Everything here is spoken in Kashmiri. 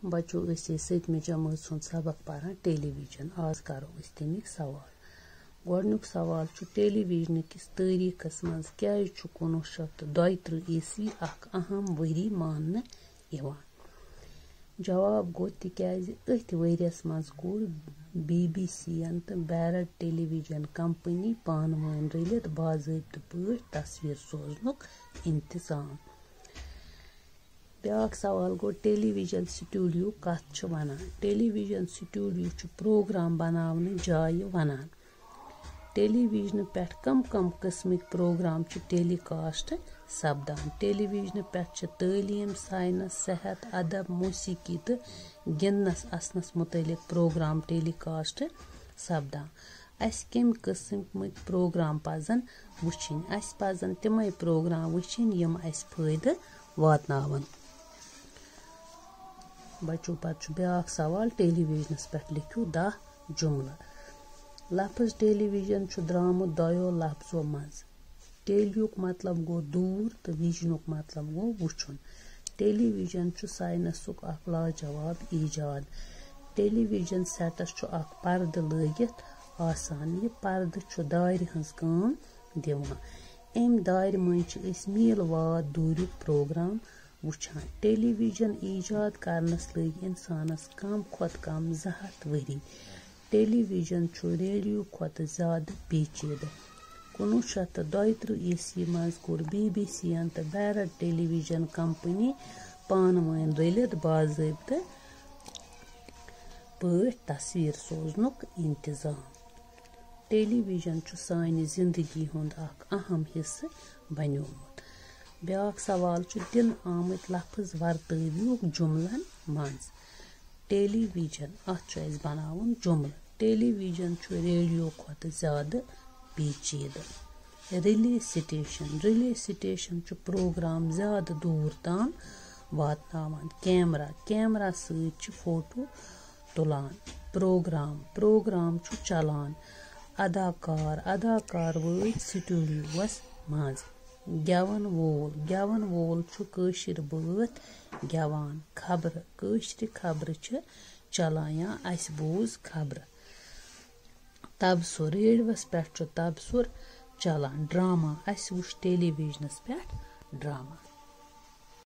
बच्चों सतमि जमात सुन सबक पारान टेलीविजन। आज करो तमिक सवाल। गोडनुक सवाल टेलीविजन किस तारीखस मज क्या 1932 ईस्वी अख अहम वरी मानने यवान। जवाब गो तिक्याज अथ वरियस मज कोर BBC यन तो बैरड टेलीविजन कंपनी पान वन रलित बाज़ाब्त पट तस्वीर सोजनुक इंतजाम। ब्याक सवाल गो टेलीविजन स्टूडियो कत वनान। टेलीविजन स्टूडियो प्रोग्राम बनावने जाय वनान। टेलीविजन पे कम कम किस्मिक प्रोग्राम टेलीकास्ट सपदान। टेलीविजन पे तालीम साइंस सेहत अदब मौसीकी तो गिंदनस असनस मुतलिक प्रोग्राम टेलीकास्ट सपदान। अस कम किस्म प्रोग्राम पजन वुचिन। अस पजन तिमय प्रोग्राम वुचिन यम अस फायदे वातनावन। बच्चों पत ब्याक सवाल टेलीविजनस पे लिखो 10 जुमला। लफ्ज टेलीविजन द्रामुत दयो लफ्जों मज। टेलियुक मतलब गो दूर तो विजनुक मतलब गो वुचुन। टेलीविजन साइंसुक अख लाजवाब ईजाद। टेलीविजन सेटस अख पर्द लगित आसान। यह पर्द दार हंस काम दिवान। अम दार मज मील वाद दूर प्रोग्राम वुचान। टेलीविजन ईजाद करनस लग इंसानस कम खुद कम 200 वरी। टेलीविजन रेडियो खुद ज्यादा पेचीदा। 1932 ईस्वी मज कोर BBC यन तो बैरड टेलीविजन कंपनी पान वन रलित बाज़ाब्त पट तस्वीर सोजनुक इंतजाम। टेलीविजन सानी जिंदगी हुंद अख अहम हिस्से बन्योमुत। ब्याक सवाल दिन आमत लफ्ज वर्तवियुक जुमलन मज। टेलीविजन अत बनावन जुमल। टेलीविजन रेडियो खुद ज्यादा पेचीदा। रिले स्टेशन प्रोग्राम ज्यादा दूर तान वातनावन। कैमरा सच फोटो तुलान। प्रोग्राम चलान। अदाकार वत स्टूडियोस मज। गेवन वोल कशिर बात गेवान। खबर कशिर खबर चलान या अस बोज खबर। तबसुर रेडियोस पे तबसुर चलान। ड्रामा अस वुच टेलीविजनस पे ड्रामा।